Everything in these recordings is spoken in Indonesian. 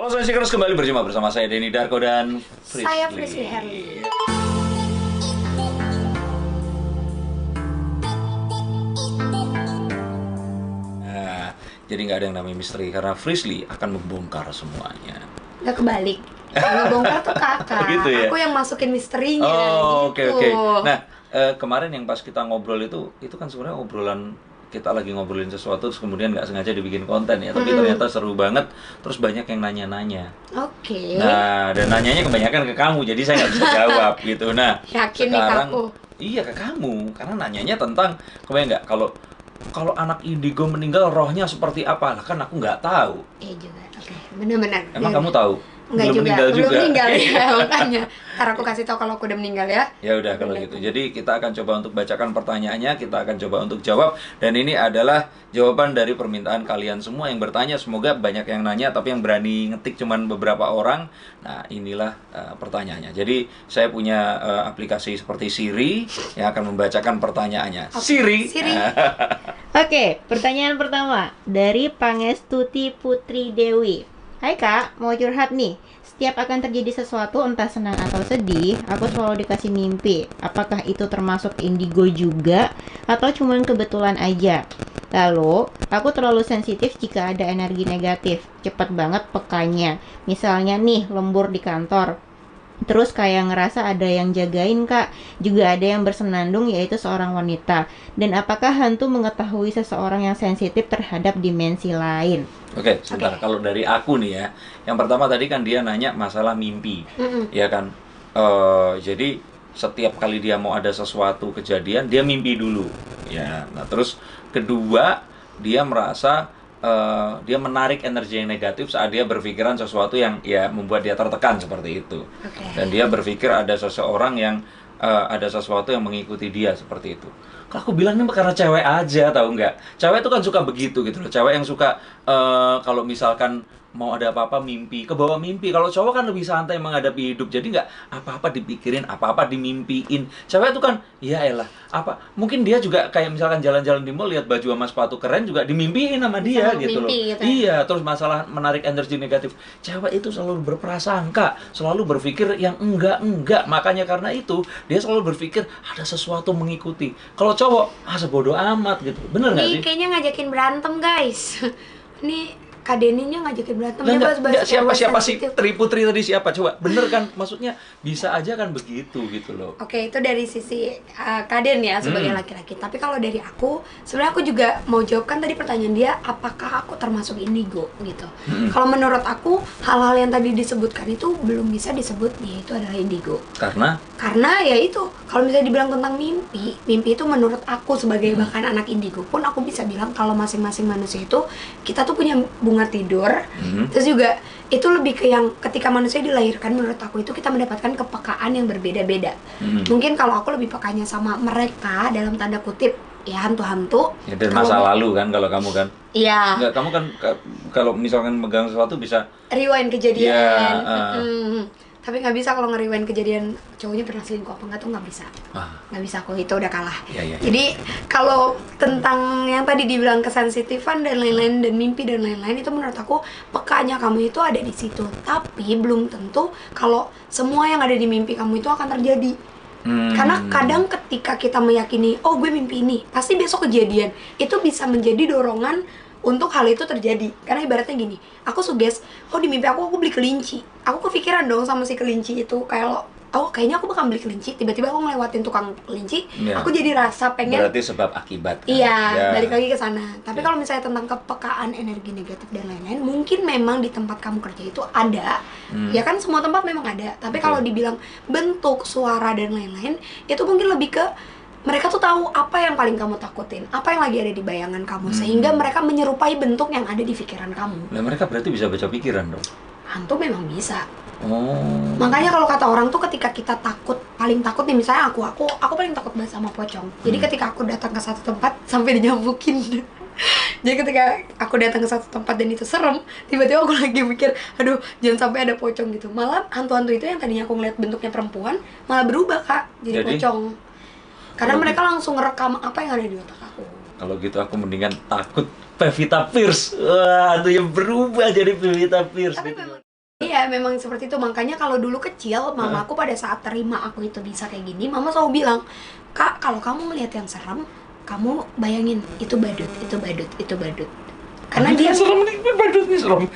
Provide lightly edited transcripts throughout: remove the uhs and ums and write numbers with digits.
Halo, saya Seekers, kembali berjumpa bersama saya Denny Darko dan Frisly. Saya Frisly Herli. Nah, jadi nggak ada yang namanya misteri karena Frisly akan membongkar semuanya. Nggak kebalik. Yang bongkar tuh kakak. Gitu ya? Aku yang masukin misterinya. Oh, oke gitu. oke. Nah, kemarin yang pas kita ngobrol itu kan sebenarnya obrolan kita lagi ngobrolin sesuatu terus kemudian nggak sengaja dibikin konten ya, tapi ternyata seru banget, terus banyak yang nanya-nanya. Oke. Nah, dan nanyanya kebanyakan ke kamu, jadi saya nggak bisa jawab gitu. Nah, Yakin nih sekarang aku? iya ke kamu, karena nanyanya tentang kebayang nggak kalau anak indigo meninggal rohnya seperti apa? Lah kan aku nggak tahu. Iya juga. Oke, benar-benar. Emang kamu tahu? Enggak Belum juga. meninggal juga. Belum meninggal ya, makanya. Ntar aku kasih tahu kalau aku udah meninggal ya. Ya udah kalau gitu. Jadi kita akan coba untuk bacakan pertanyaannya, kita akan coba untuk jawab, dan ini adalah jawaban dari permintaan kalian semua yang bertanya. Semoga banyak yang nanya tapi yang berani ngetik cuman beberapa orang. Nah, inilah pertanyaannya. Jadi saya punya aplikasi seperti Siri yang akan membacakan pertanyaannya. Siri. Siri. Oke, pertanyaan pertama dari Pangestuti Putri Dewi. Hai kak, mau curhat nih. Setiap akan terjadi sesuatu entah senang atau sedih, aku selalu dikasih mimpi. Apakah itu termasuk indigo juga atau cuma kebetulan aja? Lalu, aku terlalu sensitif jika ada energi negatif. Cepet banget pekanya. Misalnya nih, lembur di kantor. Terus kayak ngerasa ada yang jagain kak. Juga ada yang bersenandung, yaitu seorang wanita. Dan apakah hantu mengetahui seseorang yang sensitif terhadap dimensi lain? Oke, sebentar. Kalau dari aku nih ya, yang pertama tadi kan dia nanya masalah mimpi, ya kan. Jadi setiap kali dia mau ada sesuatu kejadian, dia mimpi dulu, ya. Nah, terus kedua, dia merasa dia menarik energi yang negatif saat dia berpikiran sesuatu yang ya membuat dia tertekan seperti itu. Dan dia berpikir ada seseorang yang ada sesuatu yang mengikuti dia seperti itu. Kalau aku bilang ini karena cewek aja, tahu nggak? Cewek itu kan suka begitu gitu loh. Cewek yang suka kalau misalkan mau ada apa-apa mimpi, ke bawah mimpi. Kalau cowok kan lebih santai menghadapi hidup. Jadi nggak apa-apa dipikirin, apa-apa dimimpiin. Cewek itu kan, ya elah, apa? Mungkin dia juga kayak misalkan jalan-jalan di mall lihat baju sama sepatu keren juga dimimpiin sama dia gitu loh. Gitu. Iya, terus masalah menarik energi negatif. Cewek itu selalu berprasangka, selalu berpikir yang enggak. Makanya karena itu dia selalu berpikir ada sesuatu mengikuti. Kalau cowok, sebodoh amat gitu. Bener nggak sih? Ini kayaknya ngajakin berantem guys. Ini Kak Deninya ngajakin berantem. Dia Enggak, bahas-bahas siapa sih sensitif. Tri Putri tadi siapa? Coba, bener kan? Maksudnya bisa aja kan begitu gitu loh. Oke, itu dari sisi Kaden ya sebagai laki-laki. Tapi kalau dari aku, sebenarnya aku juga mau jawab kan tadi pertanyaan dia, apakah aku termasuk indigo gitu. Kalau menurut aku, hal-hal yang tadi disebutkan itu belum bisa disebut dia itu adalah indigo. Karena ya itu, kalau misalnya dibilang tentang mimpi itu menurut aku sebagai bahkan anak indigo pun aku bisa bilang kalau masing-masing manusia itu kita tuh punya bunga tidur. Terus juga itu lebih ke yang ketika manusia dilahirkan, menurut aku itu kita mendapatkan kepekaan yang berbeda-beda. Mungkin kalau aku lebih pekanya sama mereka dalam tanda kutip ya hantu-hantu. Ya, dari masa lalu kan kalau kamu kan. Iya. Enggak, kamu kan kalau misalkan megang sesuatu bisa Rewind kejadian. Ya, Tapi nggak bisa kalau nge-rewind kejadian cowoknya pernah selingkuh apa enggak tuh nggak bisa. Nggak bisa, aku itu udah kalah. Ya. Jadi kalau tentang yang tadi dibilang kesensitifan dan lain-lain dan mimpi dan lain-lain, itu menurut aku pekanya kamu itu ada di situ. Tapi belum tentu kalau semua yang ada di mimpi kamu itu akan terjadi. Karena kadang ketika kita meyakini, oh gue mimpi ini, pasti besok kejadian. Itu bisa menjadi dorongan untuk hal itu terjadi. Karena ibaratnya gini, aku suges, oh di mimpi aku beli kelinci. Aku kepikiran dong sama si kelinci itu, kayak oh kayaknya aku bakal beli kelinci. Tiba-tiba aku ngelewatin tukang kelinci, aku jadi rasa pengen. Berarti sebab akibat kan? Iya, balik lagi ke sana. Tapi kalau misalnya tentang kepekaan energi negatif dan lain-lain, mungkin memang di tempat kamu kerja itu ada. Ya kan semua tempat memang ada. Tapi kalau dibilang bentuk, suara dan lain-lain, itu mungkin lebih ke mereka tuh tahu apa yang paling kamu takutin, apa yang lagi ada di bayangan kamu, sehingga mereka menyerupai bentuk yang ada di pikiran kamu. Nah, mereka berarti bisa baca pikiran dong. Hantu memang bisa. Oh. Makanya kalau kata orang tuh ketika kita takut, paling takut nih misalnya aku paling takut banget sama pocong. Jadi ketika aku datang ke satu tempat sampai dinyambukin. Jadi ketika aku datang ke satu tempat dan itu serem, tiba-tiba aku lagi mikir, aduh jangan sampai ada pocong gitu. Malah hantu-hantu itu yang tadinya aku ngeliat bentuknya perempuan, malah berubah kak, jadi pocong. Karena mereka langsung ngerekam apa yang ada di otak aku. Kalau gitu aku mendingan takut Pevita Pierce. Wah, itu yang berubah jadi Pevita Pierce. Tapi gitu. memang Iya, memang seperti itu. Makanya kalau dulu kecil, mamaku pada saat terima aku itu bisa kayak gini, mama selalu bilang, "Kak, kalau kamu melihat yang serem, kamu bayangin itu badut, itu badut, itu badut." Karena dia serem nih, badutnya serem.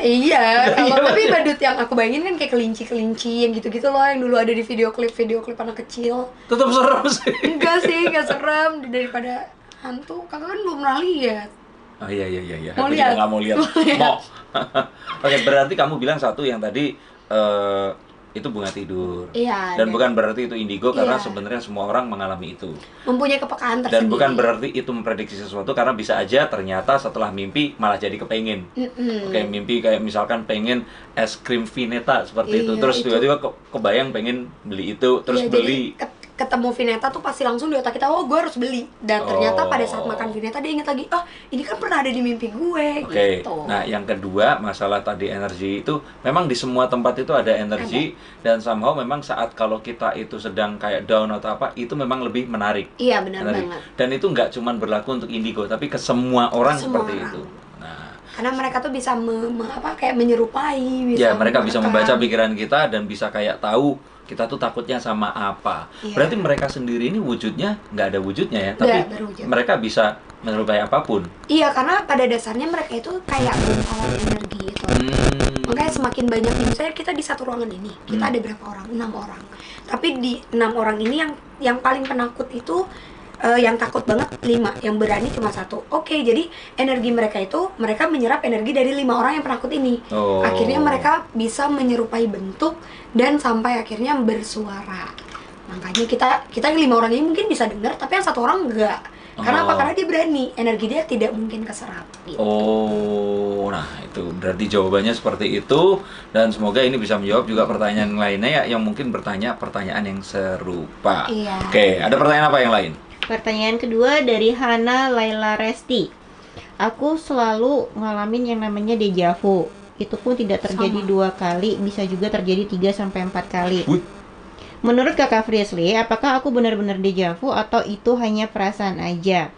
Iya, kalau Iya, tapi iya. badut yang aku bayangin kan kayak kelinci-kelinci yang gitu-gitu loh, yang dulu ada di video klip anak kecil. Tetap serem sih. Enggak sih, enggak serem daripada hantu. Kakak kan belum pernah lihat. Oh iya. Mau Aku juga lihat? nggak mau lihat. Mau. Oke, berarti kamu bilang satu yang tadi itu bunga tidur. Iya. Dan bukan berarti itu indigo karena Iya. sebenarnya semua orang mengalami itu. mempunyai kepekaan Dan tersendiri. bukan berarti itu memprediksi sesuatu karena bisa aja ternyata setelah mimpi malah jadi kepengen. Oke, mimpi kayak misalkan pengen es krim Vineta seperti itu. Iya, Terus itu. tiba-tiba kebayang pengen beli itu, terus Iya, beli. jadi ketemu Vineta tuh pasti langsung di otak kita, oh gue harus beli. Dan ternyata pada saat Oh. makan Vineta dia inget lagi, oh ini kan pernah ada di mimpi gue. Oke, Gitu. nah yang kedua masalah tadi energi itu memang di semua tempat itu ada energi dan somehow memang saat kalau kita itu sedang kayak down atau apa itu memang lebih menarik. Iya, benar Energi. banget. Dan itu nggak cuma berlaku untuk indigo tapi ke semua orang Semua seperti orang. itu. Nah, Karena mereka tuh bisa kayak menyerupai, ya mereka bisa menekan. membaca pikiran kita dan bisa kayak tahu kita tuh takutnya sama apa. Iya. Berarti mereka sendiri ini wujudnya nggak ada wujudnya ya, tapi Nggak berwujud. mereka bisa menyerupai apapun. Iya, karena pada dasarnya mereka itu kayak gumpalan energi itu. Makanya semakin banyak nih, misalnya kita di satu ruangan ini, kita ada berapa orang? 6 orang. Tapi di 6 orang ini yang paling penakut itu yang takut banget 5, yang berani cuma 1. Oke, jadi energi mereka menyerap energi dari 5 orang yang penakut ini. Oh. Akhirnya mereka bisa menyerupai bentuk dan sampai akhirnya bersuara. Makanya kita 5 orang ini mungkin bisa dengar, tapi yang 1 orang enggak. Karena apa? Oh. Karena dia berani, energi dia tidak mungkin keserap. Gitu. Oh, nah itu berarti jawabannya seperti itu dan semoga ini bisa menjawab juga pertanyaan lainnya ya yang mungkin bertanya pertanyaan yang serupa. Iya. Oke, ada pertanyaan apa yang lain? Pertanyaan kedua dari Hana Laila Resti. Aku selalu ngalamin yang namanya deja vu. Itu pun tidak terjadi Sama. 2 kali, bisa juga terjadi 3 sampai 4 kali. Wih. Menurut Kakak Frisley, apakah aku benar-benar deja vu atau itu hanya perasaan aja?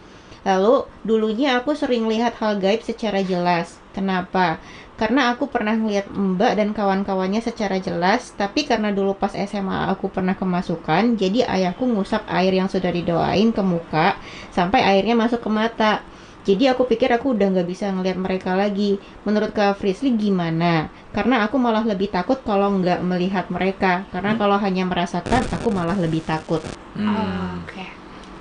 Lalu, dulunya aku sering lihat hal gaib secara jelas. Kenapa? Karena aku pernah melihat Mbak dan kawan-kawannya secara jelas, tapi karena dulu pas SMA aku pernah kemasukan, jadi ayahku ngusap air yang sudah didoain ke muka, sampai airnya masuk ke mata. Jadi aku pikir aku udah nggak bisa ngelihat mereka lagi. Menurut Kak Frisley gimana? Karena aku malah lebih takut kalau nggak melihat mereka. Karena kalau hanya merasakan, aku malah lebih takut. Oke.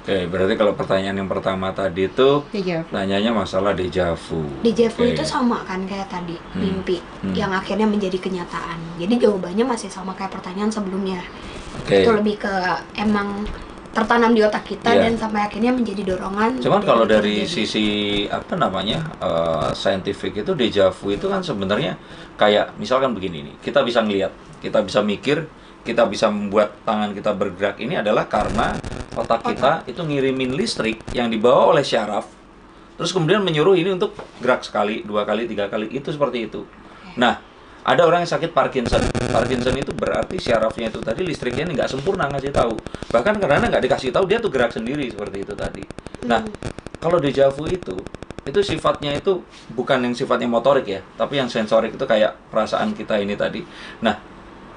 Oke, berarti kalau pertanyaan yang pertama tadi itu Deja vu. tanyanya masalah deja vu. Deja vu Oke. itu sama kan kayak tadi, mimpi yang akhirnya menjadi kenyataan. Jadi jawabannya masih sama kayak pertanyaan sebelumnya. Oke. Itu lebih ke emang tertanam di otak kita Iya. dan sampai akhirnya menjadi dorongan. Cuman dan kalau itu dari terjadi. sisi apa namanya scientific itu deja vu itu kan sebenarnya kayak misalkan begini nih, kita bisa ngelihat, kita bisa mikir, kita bisa membuat tangan kita bergerak ini adalah karena otak kita itu ngirimin listrik yang dibawa oleh syaraf, terus kemudian menyuruh ini untuk gerak sekali, 2 kali, 3 kali, itu seperti itu. Nah, ada orang yang sakit Parkinson. Parkinson itu berarti syarafnya itu tadi listriknya nggak sempurna ngasih tahu. Bahkan karena nggak dikasih tahu dia tuh gerak sendiri seperti itu tadi. Nah, kalau deja vu itu sifatnya itu bukan yang sifatnya motorik ya, tapi yang sensorik itu kayak perasaan kita ini tadi. Nah,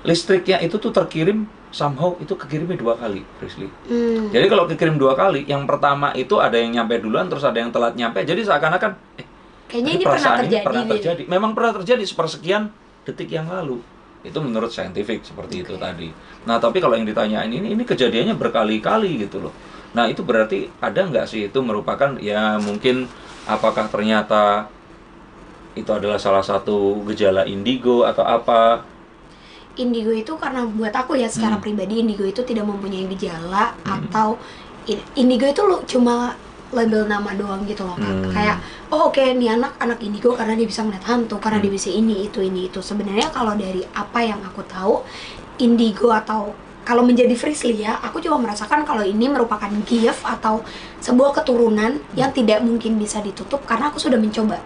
listriknya itu tuh terkirim somehow itu kekirimnya 2 kali, Frisley. Jadi kalau kekirim 2 kali, yang pertama itu ada yang nyampe duluan, terus ada yang telat nyampe. Jadi seakan-akan Kayaknya tapi ini pernah perasaan terjadi. pernah gitu. terjadi. Memang pernah terjadi sepersekian detik yang lalu. Itu menurut scientific seperti itu tadi. Nah, tapi kalau yang ditanyain ini kejadiannya berkali-kali gitu loh. Nah, itu berarti ada nggak sih itu merupakan ya mungkin apakah ternyata itu adalah salah satu gejala indigo atau apa? Indigo itu karena buat aku ya secara pribadi indigo itu tidak mempunyai gejala atau indigo itu cuma label nama doang gitu loh Kak. Kayak oh oke, nih anak indigo karena dia bisa melihat hantu, karena dia bisa ini itu. Sebenarnya kalau dari apa yang aku tahu, indigo atau kalau menjadi Frisley ya, aku cuma merasakan kalau ini merupakan gift atau sebuah keturunan yang tidak mungkin bisa ditutup karena aku sudah mencoba.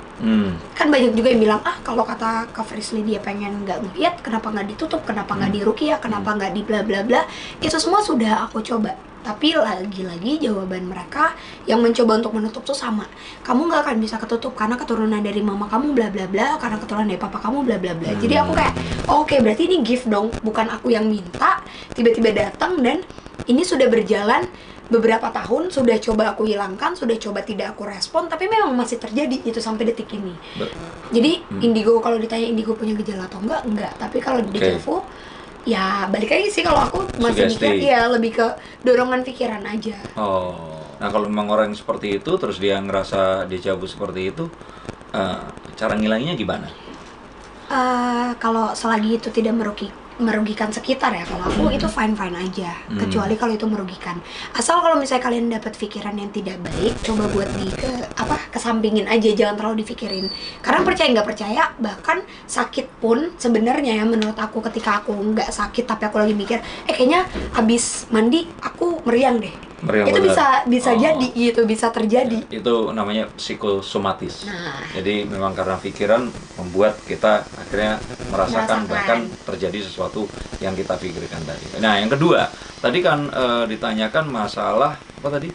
Kan banyak juga yang bilang, kalau kata Kak Frisley dia pengen nggak ngeliat, kenapa nggak ditutup, kenapa nggak diruqyah, kenapa nggak di bla bla bla. Itu semua sudah aku coba. Tapi lagi-lagi jawaban mereka yang mencoba untuk menutup tuh sama. Kamu nggak akan bisa ketutup karena keturunan dari mama kamu bla bla bla, karena keturunan dari papa kamu bla bla bla. Jadi aku kayak, oke, berarti ini gift dong, bukan aku yang minta, tiba-tiba datang. Dan ini sudah berjalan beberapa tahun, sudah coba aku hilangkan, sudah coba tidak aku respon, tapi memang masih terjadi itu sampai detik ini. Jadi indigo, kalau ditanya indigo punya gejala atau enggak. Tapi kalau di deja vu, ya balik lagi sih, kalau aku masih mikir ya lebih ke dorongan pikiran aja. Nah kalau memang orang yang seperti itu terus dia ngerasa deja vu seperti itu, cara ngilanginnya gimana? Kalau selagi itu tidak merugikan sekitar ya, kalau aku itu fine aja, kecuali kalau itu merugikan. Asal kalau misalnya kalian dapat pikiran yang tidak baik, coba buat kesampingin aja, jangan terlalu dipikirin. Karena percaya nggak percaya, bahkan sakit pun sebenarnya ya, menurut aku ketika aku nggak sakit tapi aku lagi mikir, kayaknya abis mandi aku meriang deh. Itu bisa jadi gitu, bisa terjadi. Itu namanya psikosomatis. Jadi memang karena pikiran membuat kita akhirnya merasakan bahkan terjadi sesuatu yang kita pikirkan tadi. Nah yang kedua, tadi kan ditanyakan masalah apa tadi?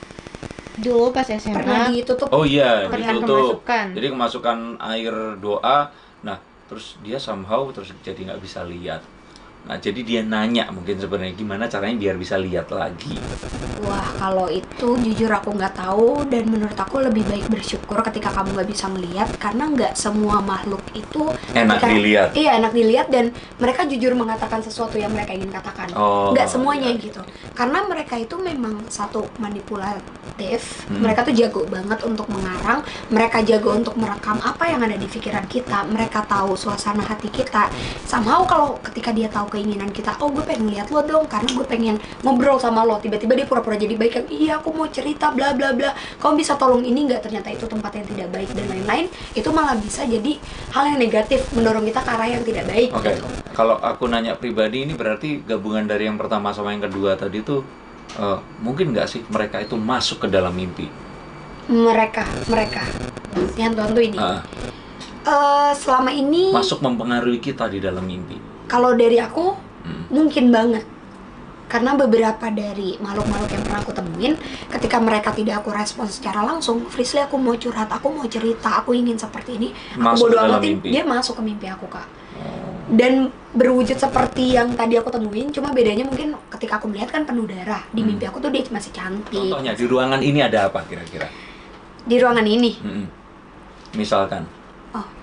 Dulu pas SMA pernah ditutup. Oh iya, ditutup. Kemasukan. Jadi kemasukan air doa. Nah terus dia somehow terus jadi nggak bisa lihat. Nah, jadi dia nanya mungkin sebenarnya gimana caranya biar bisa lihat lagi. Wah, kalau itu jujur aku nggak tahu, dan menurut aku lebih baik bersyukur ketika kamu nggak bisa melihat, karena nggak semua makhluk itu enak dilihat. Iya, enak dilihat, dan mereka jujur mengatakan sesuatu yang mereka ingin katakan. Nggak semuanya gitu. Karena mereka itu memang satu manipulatif. Mereka tuh jago banget untuk mengarang, mereka jago untuk merekam apa yang ada di pikiran kita, mereka tahu suasana hati kita. Somehow kalau ketika dia tahu keinginan kita, gue pengen lihat lo dong karena gue pengen ngobrol sama lo, tiba-tiba dia pura-pura jadi baik, yang iya aku mau cerita bla bla bla, kamu bisa tolong ini nggak, ternyata itu tempat yang tidak baik dan lain-lain, itu malah bisa jadi hal yang negatif, mendorong kita ke arah yang tidak baik. Oke. Kalau aku nanya pribadi, ini berarti gabungan dari yang pertama sama yang kedua tadi tuh, mungkin nggak sih mereka itu masuk ke dalam mimpi? Mereka yang tuh ini selama ini masuk mempengaruhi kita di dalam mimpi. Kalau dari aku, mungkin banget. Karena beberapa dari makhluk-makhluk yang pernah aku temuin, ketika mereka tidak aku respon secara langsung, Frisly aku mau curhat, aku mau cerita, aku ingin seperti ini, aku bodo amatin, dia masuk ke mimpi aku, Kak. Dan berwujud seperti yang tadi aku temuin, cuma bedanya mungkin ketika aku melihat kan penuh darah. Di mimpi aku tuh dia masih cantik. Contohnya, di ruangan ini ada apa kira-kira? Di ruangan ini? Misalkan?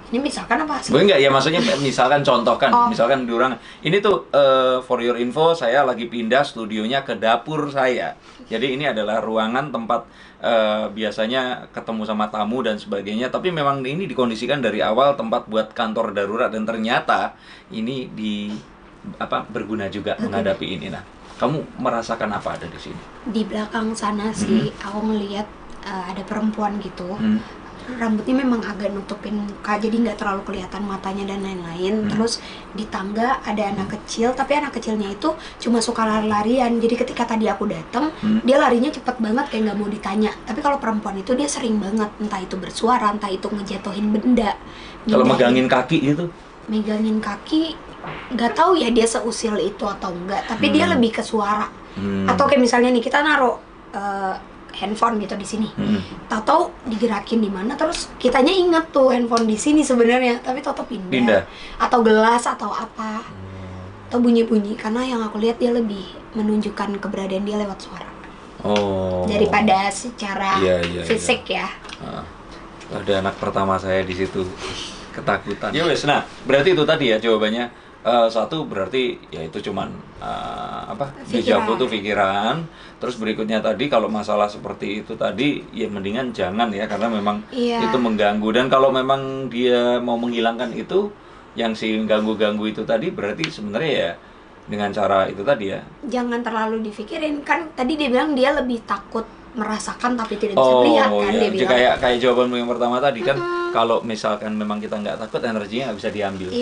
Ini misalkan apa sih? Enggak, ya maksudnya misalkan contohkan, misalkan di ruangan ini tuh for your info, saya lagi pindah studionya ke dapur saya. Jadi ini adalah ruangan tempat biasanya ketemu sama tamu dan sebagainya. Tapi memang ini dikondisikan dari awal tempat buat kantor darurat, dan ternyata ini berguna juga menghadapi ini. Nah, kamu merasakan apa ada di sini? Di belakang sana sih, aku ngelihat ada perempuan gitu. Rambutnya memang agak nutupin muka, jadi nggak terlalu kelihatan matanya dan lain-lain. Terus di tangga ada anak kecil, tapi anak kecilnya itu cuma suka lari-larian. Jadi ketika tadi aku datang, dia larinya cepet banget kayak nggak mau ditanya. Tapi kalau perempuan itu dia sering banget, entah itu bersuara, entah itu ngejatuhin benda. Kalau megangin kaki gitu? Megangin kaki, nggak tahu ya dia seusil itu atau enggak. Tapi dia lebih ke suara. Atau kayak misalnya nih kita naruh handphone gitu di sini, tahu-tahu digerakin di mana, terus kitanya inget tuh handphone di sini sebenarnya, tapi tahu pindah, atau gelas atau apa, atau bunyi-bunyi, karena yang aku lihat dia lebih menunjukkan keberadaan dia lewat suara, daripada secara fisik ya. Ada anak pertama saya di situ, ketakutan. Ya wes, nah berarti itu tadi ya jawabannya. Satu berarti ya itu cuman deja vu tuh pikiran. Terus berikutnya tadi kalau masalah seperti itu tadi ya mendingan jangan ya, karena memang itu mengganggu. Dan kalau memang dia mau menghilangkan itu, yang si ganggu-ganggu itu tadi, berarti sebenarnya ya dengan cara itu tadi ya, jangan terlalu dipikirin. Kan tadi dia bilang dia lebih takut merasakan tapi tidak bisa melihat kan, dia bilang. Kayak jawabanmu yang pertama tadi kan, kalau misalkan memang kita nggak takut, energinya nggak bisa diambil.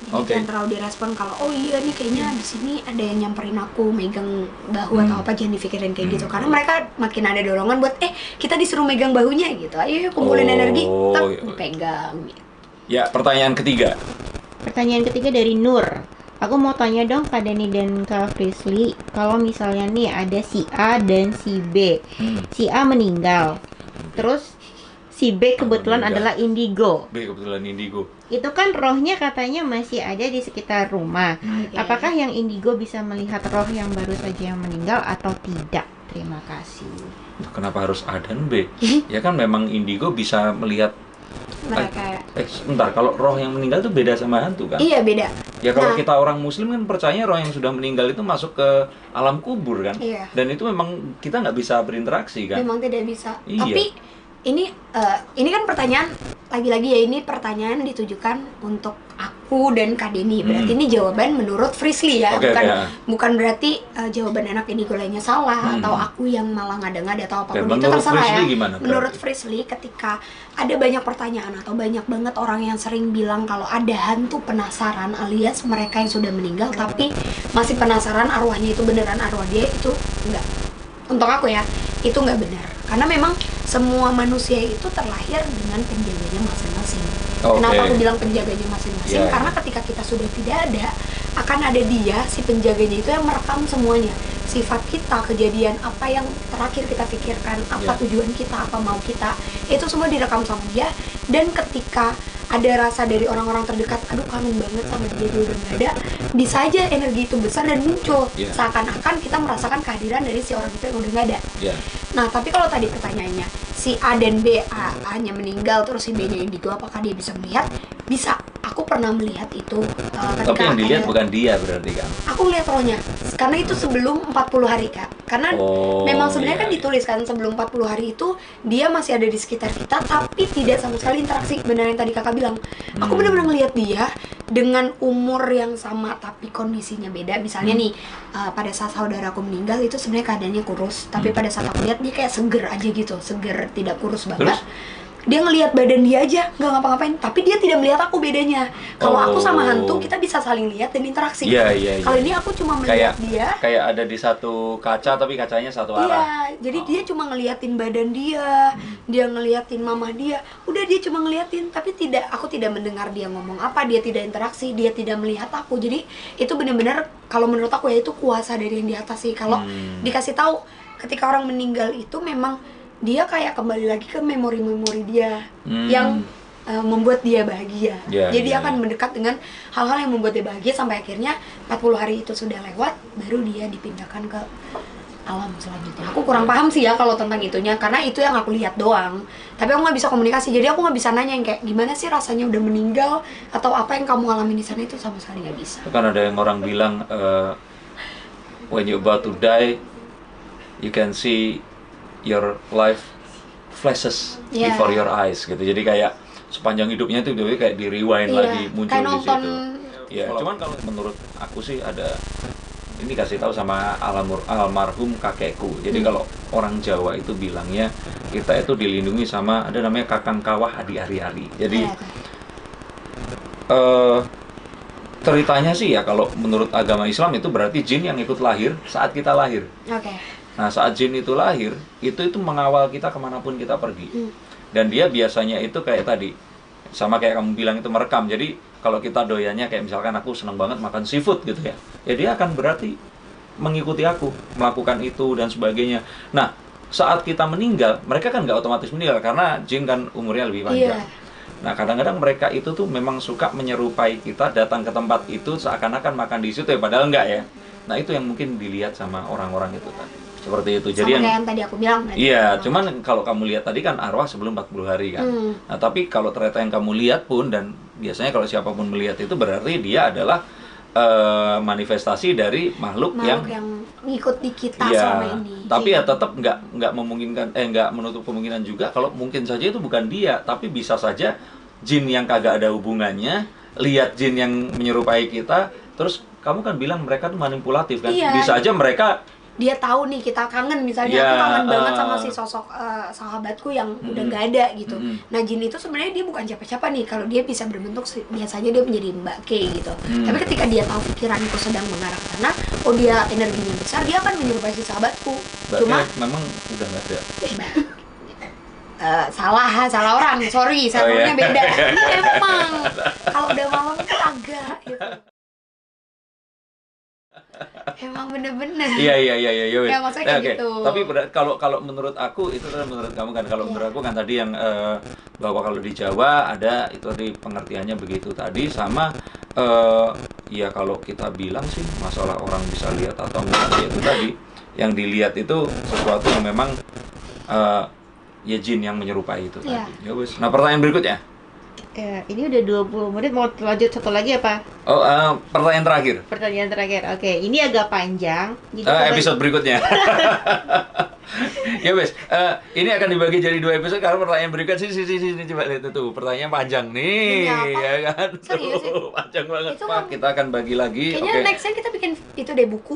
Jangan terlalu direspon kalau iya nih kayaknya di sini ada yang nyamperin aku, megang bahu atau apa, jangan dipikirin kayak gitu, karena mereka makin ada dorongan buat kita disuruh megang bahunya gitu, ayo kumpulin energi, pegang. Ya, pertanyaan ketiga. Pertanyaan ketiga dari Nur. Aku mau tanya dong Kak Dani dan Kak Frisly, kalau misalnya nih ada si A dan si B. Si A meninggal, terus si B kebetulan meninggal. adalah indigo. B kebetulan indigo. Itu kan rohnya katanya masih ada di sekitar rumah. Apakah yang indigo bisa melihat roh yang baru saja yang meninggal atau tidak? Terima kasih. Kenapa harus A dan B? Ya kan memang indigo bisa melihat Mereka sebentar, kalau roh yang meninggal itu beda sama hantu kan? iya beda. Ya kalau Nah. kita orang muslim kan percaya roh yang sudah meninggal itu masuk ke alam kubur kan? Iya. Dan itu memang kita nggak bisa berinteraksi kan? Memang tidak bisa. Iya. Tapi ini kan pertanyaan lagi-lagi ya, ini pertanyaan ditujukan untuk aku dan Kak Deni. Berarti ini jawaban menurut Frisly ya, Oke, bukan berarti jawaban anak indigo lainnya salah atau aku yang malah ngada-ngada atau apapun. Itu menurut terserah Frisly ya. gimana Menurut berarti? Frisly, ketika ada banyak pertanyaan atau banyak banget orang yang sering bilang kalau ada hantu penasaran alias mereka yang sudah meninggal tapi masih penasaran arwahnya itu beneran arwah dia, itu enggak. Untuk aku ya, itu nggak benar. Karena memang semua manusia itu terlahir dengan penjaganya masing-masing. Oke. Kenapa aku bilang penjaganya masing-masing? Iya, Karena ketika kita sudah tidak ada, akan ada dia, si penjaganya itu yang merekam semuanya. Sifat kita, kejadian apa yang terakhir kita pikirkan, apa Iya. tujuan kita, apa mau kita, itu semua direkam sama dia. Dan ketika ada rasa dari orang-orang terdekat, aduh kangen banget sama dia udah nggak ada, bisa aja energi itu besar dan muncul. Iya. Seakan-akan kita merasakan kehadiran dari si orang itu yang udah nggak ada. Ya. Nah, tapi kalau tadi pertanyaannya, si A dan B, A-nya meninggal, terus si B-nya indigo, apakah dia bisa melihat? Bisa. Aku pernah melihat itu Tapi ketika yang dilihat ada- bukan dia berarti kan? Aku lihat rohnya, karena itu sebelum 40 hari, Kak. Karena Oh, memang sebenarnya iya, kan iya. ditulis kan sebelum 40 hari itu dia masih ada di sekitar kita, tapi tidak sama sekali interaksi. Benar yang tadi Kakak bilang. Aku benar-benar ngelihat dia dengan umur yang sama tapi kondisinya beda. Misalnya nih, pada saat saudaraku meninggal itu sebenarnya keadaannya kurus, tapi pada saat aku lihat dia kayak seger aja gitu, seger, tidak kurus banget. Terus? Dia ngelihat badan dia aja, nggak ngapa-ngapain, tapi dia tidak melihat aku. Bedanya kalau aku sama hantu, kita bisa saling lihat dan interaksi. Iya, iya, iya. Kalau ini aku cuma melihat dia. Kayak ada di satu kaca tapi kacanya satu arah. Iya, jadi dia cuma ngeliatin badan dia, dia ngeliatin mamah dia, udah dia cuma ngeliatin, tapi aku tidak mendengar dia ngomong apa, dia tidak interaksi, dia tidak melihat aku. Jadi itu benar-benar kalau menurut aku ya itu kuasa dari yang di atas sih. Kalau dikasih tahu ketika orang meninggal itu memang dia kayak kembali lagi ke memori-memori dia yang membuat dia bahagia. Ya, Jadi ya, dia akan mendekat dengan hal-hal yang membuat dia bahagia sampai akhirnya 40 hari itu sudah lewat, baru dia dipindahkan ke alam selanjutnya. Aku kurang paham sih ya kalau tentang itunya, karena itu yang aku lihat doang. Tapi aku nggak bisa komunikasi, jadi aku nggak bisa nanya yang kayak gimana sih rasanya udah meninggal atau apa yang kamu alami di sana, itu sama sekali nggak bisa. Kan ada yang orang bilang when you about to die, you can see your life flashes Yeah. before your eyes gitu. Jadi kayak sepanjang hidupnya itu tiba-tiba kayak di rewind Iya, lagi muncul kayak di nonton. situ. Ya, cuman kalau menurut aku sih ada ini kasih tahu sama almarhum kakekku. Jadi kalau orang Jawa itu bilangnya kita itu dilindungi sama ada namanya kakang kawah adi ari-ari. Jadi Iya, ceritanya sih ya kalau menurut agama Islam itu berarti jin yang ikut lahir saat kita lahir. Oke. Nah saat jin itu lahir itu mengawal kita kemanapun kita pergi. Dan dia biasanya itu kayak tadi sama kayak kamu bilang itu merekam. Jadi kalau kita doyannya kayak misalkan aku seneng banget makan seafood gitu ya, ya dia akan berarti mengikuti aku melakukan itu dan sebagainya. Nah saat kita meninggal mereka kan nggak otomatis meninggal karena jin kan umurnya lebih panjang. Iya. Nah kadang-kadang mereka itu tuh memang suka menyerupai kita datang ke tempat itu seakan-akan makan di situ ya padahal enggak ya. Nah itu yang mungkin dilihat sama orang-orang itu tadi. Seperti itu. Jadi Sama kayak yang tadi aku bilang tadi. iya, cuman kalau kamu lihat tadi kan arwah sebelum 40 hari kan. Nah tapi kalau ternyata yang kamu lihat pun dan biasanya kalau siapapun melihat itu berarti dia adalah manifestasi dari makhluk yang ngikut di kita iya, selama ini. tapi ya tetap nggak memungkinkan nggak menutup kemungkinan juga kalau mungkin saja itu bukan dia, tapi bisa saja jin yang kagak ada hubungannya lihat jin yang menyerupai kita, terus kamu kan bilang mereka tuh manipulatif kan, Iya. bisa aja mereka Dia tahu nih kita kangen, misalnya Iya, aku kangen banget sama si sosok sahabatku yang udah nggak ada gitu. Nah jin itu sebenarnya dia bukan siapa-siapa nih, kalau dia bisa berbentuk biasanya dia menjadi Mbak K gitu. Tapi ketika dia tahu pikiranku sedang mengarah ke sana, oh dia energinya besar, dia akan menyerupai si sahabatku. berarti Cuma memang udah nggak ada. salah orang, sorry, Oh, servernya iya. beda. Emang kalau udah malam tuh agak gitu. Emang bener-bener. Iya. Ya, maksudnya kayak Oke. gitu. Tapi kalau menurut aku itu kan menurut kamu kan. Kalau menurut aku kan tadi yang bahwa kalau di Jawa ada itu tadi pengertiannya begitu tadi sama ya kalau kita bilang sih masalah orang bisa lihat atau enggak ya itu tadi yang dilihat itu sesuatu yang memang ya jin yang menyerupai itu Iya. tadi. Ya wes. Nah, pertanyaan berikutnya. Ya, ini udah 20 menit, mau lanjut satu lagi apa? Oh, pertanyaan terakhir. Pertanyaan terakhir. Oke, ini agak panjang. Jadi coba- Episode berikutnya. Ya wes, ini akan dibagi jadi 2 episode karena pertanyaan berikut sini coba lihat itu pertanyaan panjang nih, Demi apa? ya kan? Serius sih? Tuh, panjang banget Itu Pak. Kita akan bagi lagi. Kayaknya Oke. nextnya kita bikin itu deh buku.